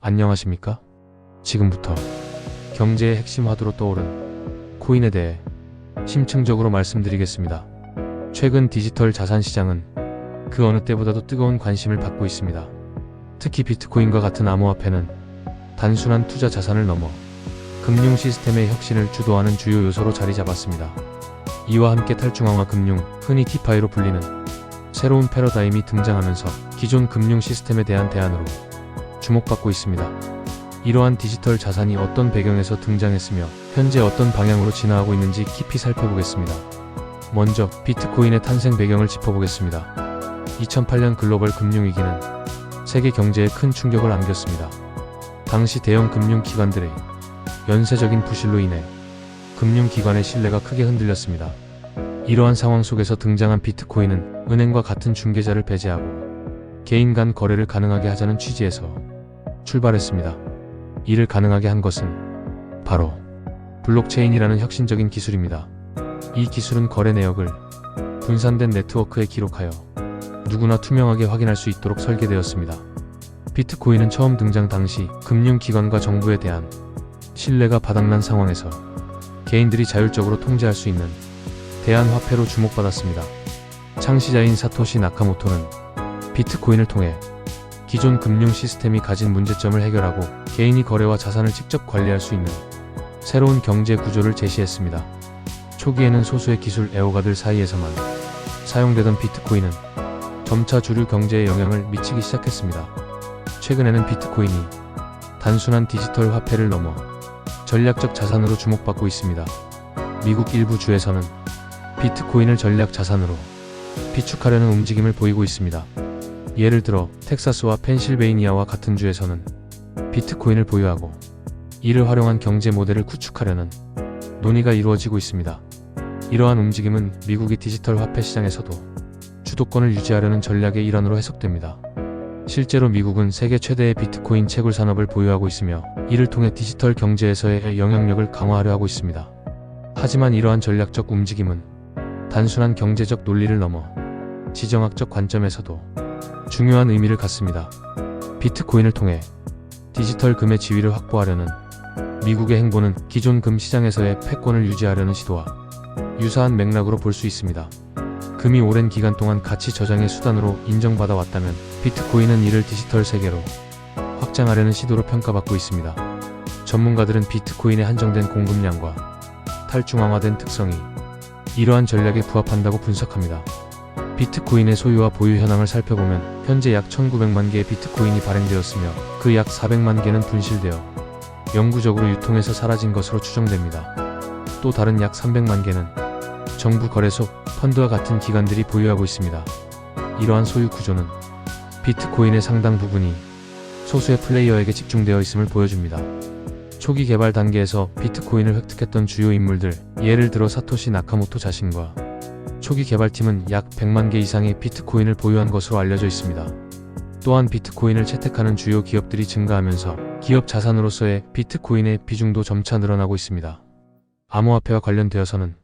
안녕하십니까? 지금부터 경제의 핵심 화두로 떠오른 코인에 대해 심층적으로 말씀드리겠습니다. 최근 디지털 자산 시장은 그 어느 때보다도 뜨거운 관심을 받고 있습니다. 특히 비트코인과 같은 암호화폐는 단순한 투자 자산을 넘어 금융 시스템의 혁신을 주도하는 주요 요소로 자리 잡았습니다. 이와 함께 탈중앙화 금융, 흔히 디파이로 불리는 새로운 패러다임이 등장하면서 기존 금융 시스템에 대한 대안으로 주목받고 있습니다. 이러한 디지털 자산이 어떤 배경에서 등장했으며 현재 어떤 방향으로 진화하고 있는지 깊이 살펴보겠습니다. 먼저 비트코인의 탄생 배경을 짚어보겠습니다. 2008년 글로벌 금융위기는 세계 경제에 큰 충격을 안겼습니다. 당시 대형 금융기관들의 연쇄적인 부실로 인해 금융기관의 신뢰가 크게 흔들렸습니다. 이러한 상황 속에서 등장한 비트코인은 은행과 같은 중개자를 배제하고 개인 간 거래를 가능하게 하자는 취지에서 출발했습니다. 이를 가능하게 한 것은 바로 블록체인이라는 혁신적인 기술입니다. 이 기술은 거래 내역을 분산된 네트워크에 기록하여 누구나 투명하게 확인할 수 있도록 설계되었습니다. 비트코인은 처음 등장 당시 금융기관과 정부에 대한 신뢰가 바닥난 상황에서 개인들이 자율적으로 통제할 수 있는 대안화폐로 주목받았습니다. 창시자인 사토시 나카모토는 비트코인을 통해 기존 금융 시스템이 가진 문제점을 해결하고 개인이 거래와 자산을 직접 관리할 수 있는 새로운 경제 구조를 제시했습니다. 초기에는 소수의 기술 애호가들 사이에서만 사용되던 비트코인은 점차 주류 경제에 영향을 미치기 시작했습니다. 최근에는 비트코인이 단순한 디지털 화폐를 넘어 전략적 자산으로 주목받고 있습니다. 미국 일부 주에서는 비트코인을 전략 자산으로 비축하려는 움직임을 보이고 있습니다. 예를 들어 텍사스와 펜실베이니아와 같은 주에서는 비트코인을 보유하고 이를 활용한 경제 모델을 구축하려는 논의가 이루어지고 있습니다. 이러한 움직임은 미국의 디지털 화폐 시장에서도 주도권을 유지하려는 전략의 일환으로 해석됩니다. 실제로 미국은 세계 최대의 비트코인 채굴 산업을 보유하고 있으며 이를 통해 디지털 경제에서의 영향력을 강화하려 하고 있습니다. 하지만 이러한 전략적 움직임은 단순한 경제적 논리를 넘어 지정학적 관점에서도 중요한 의미를 갖습니다. 비트코인을 통해 디지털 금의 지위를 확보하려는 미국의 행보는 기존 금 시장에서의 패권을 유지하려는 시도와 유사한 맥락으로 볼 수 있습니다. 금이 오랜 기간 동안 가치 저장의 수단으로 인정받아 왔다면 비트코인은 이를 디지털 세계로 확장하려는 시도로 평가받고 있습니다. 전문가들은 비트코인의 한정된 공급량과 탈중앙화된 특성이 이러한 전략에 부합한다고 분석합니다. 비트코인의 소유와 보유 현황을 살펴보면 현재 약 1900만 개의 비트코인이 발행되었으며 그 약 400만 개는 분실되어 영구적으로 유통해서 사라진 것으로 추정됩니다. 또 다른 약 300만 개는 정부 거래소, 펀드와 같은 기관들이 보유하고 있습니다. 이러한 소유 구조는 비트코인의 상당 부분이 소수의 플레이어에게 집중되어 있음을 보여줍니다. 초기 개발 단계에서 비트코인을 획득했던 주요 인물들, 예를 들어 사토시 나카모토 자신과 초기 개발팀은 약 100만 개 이상의 비트코인을 보유한 것으로 알려져 있습니다. 또한 비트코인을 채택하는 주요 기업들이 증가하면서 기업 자산으로서의 비트코인의 비중도 점차 늘어나고 있습니다. 암호화폐와 관련되어서는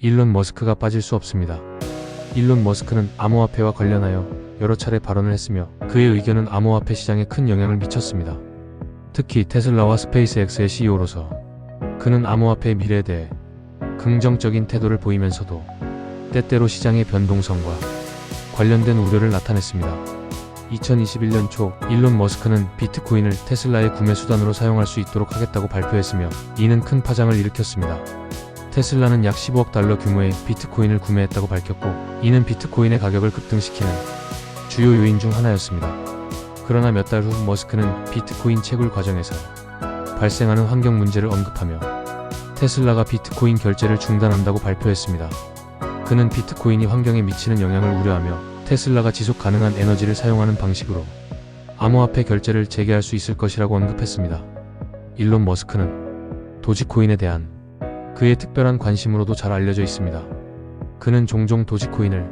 일론 머스크가 빠질 수 없습니다. 일론 머스크는 암호화폐와 관련하여 여러 차례 발언을 했으며 그의 의견은 암호화폐 시장에 큰 영향을 미쳤습니다. 특히 테슬라와 스페이스X의 CEO로서 그는 암호화폐의 미래에 대해 긍정적인 태도를 보이면서도 때때로 시장의 변동성과 관련된 우려를 나타냈습니다. 2021년 초 일론 머스크는 비트코인을 테슬라의 구매 수단으로 사용할 수 있도록 하겠다고 발표했으며 이는 큰 파장을 일으켰습니다. 테슬라는 약 15억 달러 규모의 비트코인을 구매했다고 밝혔고 이는 비트코인의 가격을 급등시키는 주요 요인 중 하나였습니다. 그러나 몇 달 후 머스크는 비트코인 채굴 과정에서 발생하는 환경 문제를 언급하며 테슬라가 비트코인 결제를 중단한다고 발표했습니다. 그는 비트코인이 환경에 미치는 영향을 우려하며 테슬라가 지속 가능한 에너지를 사용하는 방식으로 암호화폐 결제를 재개할 수 있을 것이라고 언급했습니다. 일론 머스크는 도지코인에 대한 그의 특별한 관심으로도 잘 알려져 있습니다. 그는 종종 도지코인을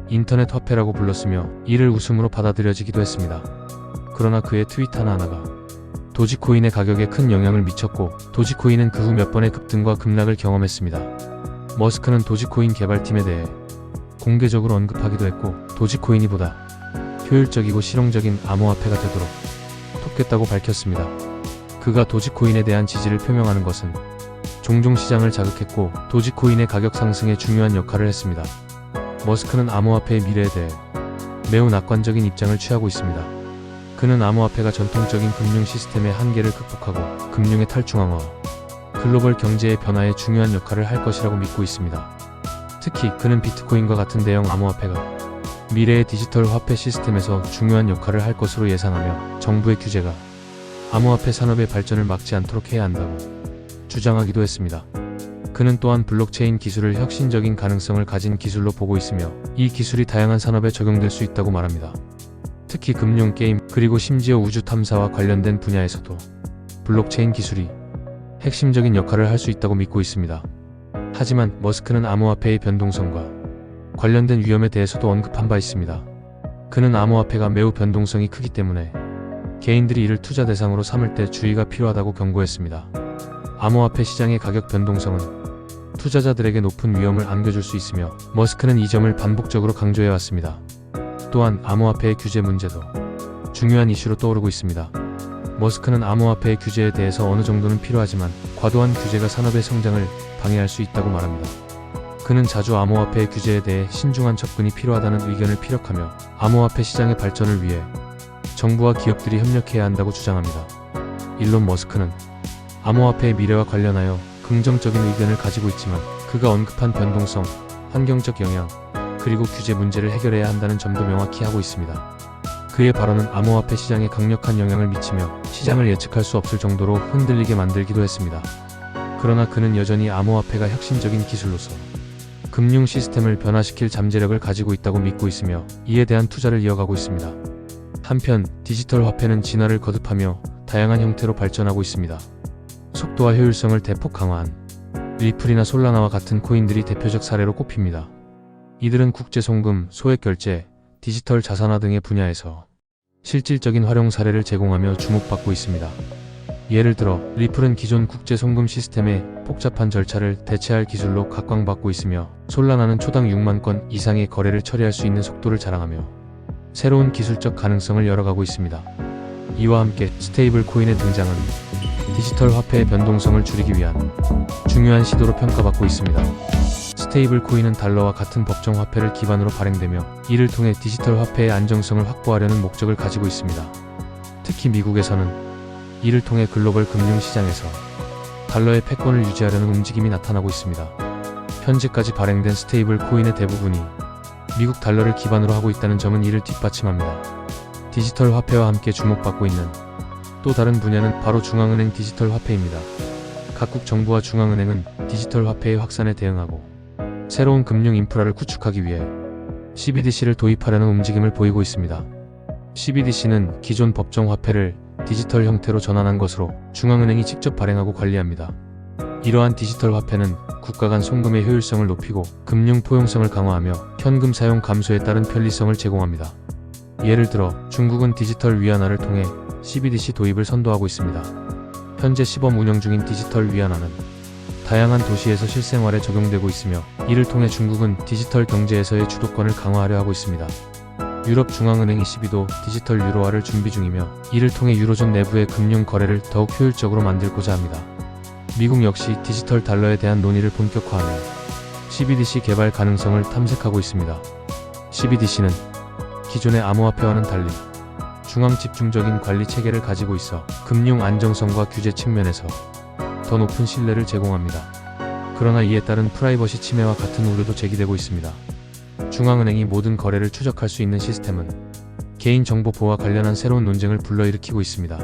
인터넷 화폐라고 불렀으며 이를 웃음으로 받아들여지기도 했습니다. 그러나 그의 트윗 하나하나가 도지코인의 가격에 큰 영향을 미쳤고 도지코인은 그 후 몇 번의 급등과 급락을 경험했습니다. 머스크는 도지코인 개발팀에 대해 공개적으로 언급하기도 했고 도지코인이 보다 효율적이고 실용적인 암호화폐가 되도록 돕겠다고 밝혔습니다. 그가 도지코인에 대한 지지를 표명하는 것은 종종 시장을 자극했고 도지코인의 가격 상승에 중요한 역할을 했습니다. 머스크는 암호화폐의 미래에 대해 매우 낙관적인 입장을 취하고 있습니다. 그는 암호화폐가 전통적인 금융 시스템의 한계를 극복하고 금융의 탈중앙화, 글로벌 경제의 변화에 중요한 역할을 할 것이라고 믿고 있습니다. 특히 그는 비트코인과 같은 대형 암호화폐가 미래의 디지털 화폐 시스템에서 중요한 역할을 할 것으로 예상하며 정부의 규제가 암호화폐 산업의 발전을 막지 않도록 해야 한다고 주장하기도 했습니다. 그는 또한 블록체인 기술을 혁신적인 가능성을 가진 기술로 보고 있으며 이 기술이 다양한 산업에 적용될 수 있다고 말합니다. 특히 금융, 게임, 그리고 심지어 우주 탐사와 관련된 분야에서도 블록체인 기술이 핵심적인 역할을 할 수 있다고 믿고 있습니다. 하지만 머스크는 암호화폐의 변동성과 관련된 위험에 대해서도 언급한 바 있습니다. 그는 암호화폐가 매우 변동성이 크기 때문에 개인들이 이를 투자 대상으로 삼을 때 주의가 필요하다고 경고했습니다. 암호화폐 시장의 가격 변동성은 투자자들에게 높은 위험을 안겨줄 수 있으며 머스크는 이 점을 반복적으로 강조해왔습니다. 또한 암호화폐의 규제 문제도 중요한 이슈로 떠오르고 있습니다. 머스크는 암호화폐의 규제에 대해서 어느 정도는 필요하지만 과도한 규제가 산업의 성장을 방해할 수 있다고 말합니다. 그는 자주 암호화폐의 규제에 대해 신중한 접근이 필요하다는 의견을 피력하며 암호화폐 시장의 발전을 위해 정부와 기업들이 협력해야 한다고 주장합니다. 일론 머스크는 암호화폐의 미래와 관련하여 긍정적인 의견을 가지고 있지만 그가 언급한 변동성, 환경적 영향, 그리고 규제 문제를 해결해야 한다는 점도 명확히 하고 있습니다. 그의 발언은 암호화폐 시장에 강력한 영향을 미치며 시장을 예측할 수 없을 정도로 흔들리게 만들기도 했습니다. 그러나 그는 여전히 암호화폐가 혁신적인 기술로서 금융 시스템을 변화시킬 잠재력을 가지고 있다고 믿고 있으며 이에 대한 투자를 이어가고 있습니다. 한편 디지털 화폐는 진화를 거듭하며 다양한 형태로 발전하고 있습니다. 속도와 효율성을 대폭 강화한 리플이나 솔라나와 같은 코인들이 대표적 사례로 꼽힙니다. 이들은 국제 송금, 소액 결제, 디지털 자산화 등의 분야에서 실질적인 활용 사례를 제공하며 주목받고 있습니다. 예를 들어 리플은 기존 국제 송금 시스템의 복잡한 절차를 대체할 기술로 각광받고 있으며 솔라나는 초당 6만 건 이상의 거래를 처리할 수 있는 속도를 자랑하며 새로운 기술적 가능성을 열어가고 있습니다. 이와 함께 스테이블 코인의 등장은 디지털 화폐의 변동성을 줄이기 위한 중요한 시도로 평가받고 있습니다. 스테이블 코인은 달러와 같은 법정 화폐를 기반으로 발행되며 이를 통해 디지털 화폐의 안정성을 확보하려는 목적을 가지고 있습니다. 특히 미국에서는 이를 통해 글로벌 금융시장에서 달러의 패권을 유지하려는 움직임이 나타나고 있습니다. 현재까지 발행된 스테이블 코인의 대부분이 미국 달러를 기반으로 하고 있다는 점은 이를 뒷받침합니다. 디지털 화폐와 함께 주목받고 있는 또 다른 분야는 바로 중앙은행 디지털 화폐입니다. 각국 정부와 중앙은행은 디지털 화폐의 확산에 대응하고 새로운 금융 인프라를 구축하기 위해 CBDC를 도입하려는 움직임을 보이고 있습니다. CBDC는 기존 법정 화폐를 디지털 형태로 전환한 것으로 중앙은행이 직접 발행하고 관리합니다. 이러한 디지털 화폐는 국가 간 송금의 효율성을 높이고 금융 포용성을 강화하며 현금 사용 감소에 따른 편리성을 제공합니다. 예를 들어 중국은 디지털 위안화를 통해 CBDC 도입을 선도하고 있습니다. 현재 시범 운영 중인 디지털 위안화는 다양한 도시에서 실생활에 적용되고 있으며 이를 통해 중국은 디지털 경제에서의 주도권을 강화하려 하고 있습니다. 유럽 중앙은행 ECB도 디지털 유로화를 준비 중이며 이를 통해 유로존 내부의 금융 거래를 더욱 효율적으로 만들고자 합니다. 미국 역시 디지털 달러에 대한 논의를 본격화하며 CBDC 개발 가능성을 탐색하고 있습니다. CBDC는 기존의 암호화폐와는 달리 중앙 집중적인 관리 체계를 가지고 있어 금융 안정성과 규제 측면에서 더 높은 신뢰를 제공합니다. 그러나 이에 따른 프라이버시 침해와 같은 우려도 제기되고 있습니다. 중앙은행이 모든 거래를 추적할 수 있는 시스템은 개인정보 보호와 관련한 새로운 논쟁을 불러일으키고 있습니다.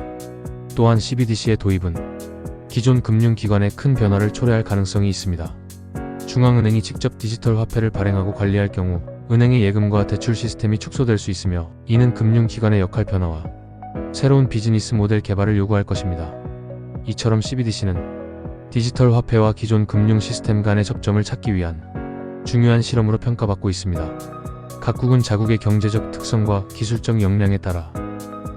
또한 CBDC의 도입은 기존 금융기관에 큰 변화를 초래할 가능성이 있습니다. 중앙은행이 직접 디지털 화폐를 발행하고 관리할 경우 은행의 예금과 대출 시스템이 축소될 수 있으며 이는 금융기관의 역할 변화와 새로운 비즈니스 모델 개발을 요구할 것입니다. 이처럼 CBDC는 디지털 화폐와 기존 금융 시스템 간의 접점을 찾기 위한 중요한 실험으로 평가받고 있습니다. 각국은 자국의 경제적 특성과 기술적 역량에 따라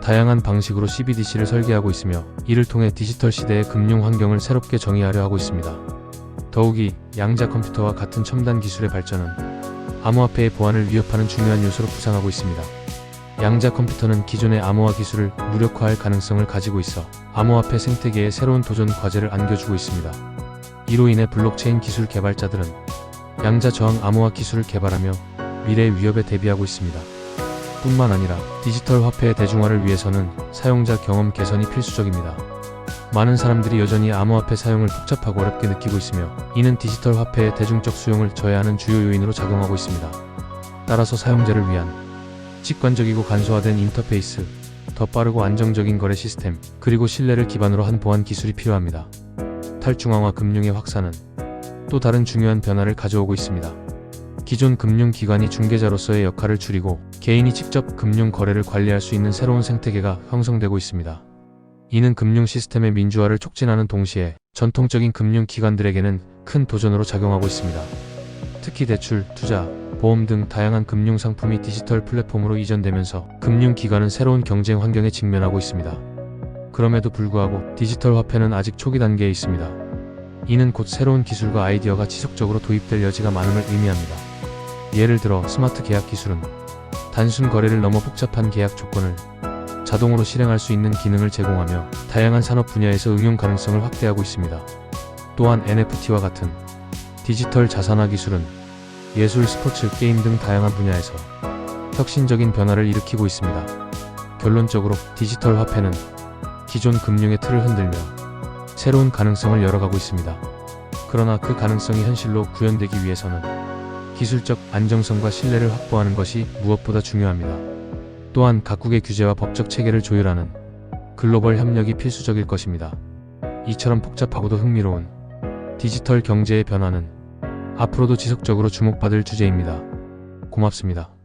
다양한 방식으로 CBDC를 설계하고 있으며 이를 통해 디지털 시대의 금융 환경을 새롭게 정의하려 하고 있습니다. 더욱이 양자 컴퓨터와 같은 첨단 기술의 발전은 암호화폐의 보안을 위협하는 중요한 요소로 부상하고 있습니다. 양자 컴퓨터는 기존의 암호화 기술을 무력화할 가능성을 가지고 있어 암호화폐 생태계에 새로운 도전 과제를 안겨주고 있습니다. 이로 인해 블록체인 기술 개발자들은 양자 저항 암호화 기술을 개발하며 미래의 위협에 대비하고 있습니다. 뿐만 아니라 디지털 화폐의 대중화를 위해서는 사용자 경험 개선이 필수적입니다. 많은 사람들이 여전히 암호화폐 사용을 복잡하고 어렵게 느끼고 있으며 이는 디지털 화폐의 대중적 수용을 저해하는 주요 요인으로 작용하고 있습니다. 따라서 사용자를 위한 직관적이고 간소화된 인터페이스, 더 빠르고 안정적인 거래 시스템, 그리고 신뢰를 기반으로 한 보안 기술이 필요합니다. 탈중앙화 금융의 확산은 또 다른 중요한 변화를 가져오고 있습니다. 기존 금융기관이 중개자로서의 역할을 줄이고 개인이 직접 금융 거래를 관리할 수 있는 새로운 생태계가 형성되고 있습니다. 이는 금융 시스템의 민주화를 촉진하는 동시에 전통적인 금융기관들에게는 큰 도전으로 작용하고 있습니다. 특히 대출, 투자, 보험 등 다양한 금융 상품이 디지털 플랫폼으로 이전되면서 금융기관은 새로운 경쟁 환경에 직면하고 있습니다. 그럼에도 불구하고 디지털 화폐는 아직 초기 단계에 있습니다. 이는 곧 새로운 기술과 아이디어가 지속적으로 도입될 여지가 많음을 의미합니다. 예를 들어 스마트 계약 기술은 단순 거래를 넘어 복잡한 계약 조건을 자동으로 실행할 수 있는 기능을 제공하며 다양한 산업 분야에서 응용 가능성을 확대하고 있습니다. 또한 NFT와 같은 디지털 자산화 기술은 예술, 스포츠, 게임 등 다양한 분야에서 혁신적인 변화를 일으키고 있습니다. 결론적으로 디지털 화폐는 기존 금융의 틀을 흔들며 새로운 가능성을 열어가고 있습니다. 그러나 그 가능성이 현실로 구현되기 위해서는 기술적 안정성과 신뢰를 확보하는 것이 무엇보다 중요합니다. 또한 각국의 규제와 법적 체계를 조율하는 글로벌 협력이 필수적일 것입니다. 이처럼 복잡하고도 흥미로운 디지털 경제의 변화는 앞으로도 지속적으로 주목받을 주제입니다. 고맙습니다.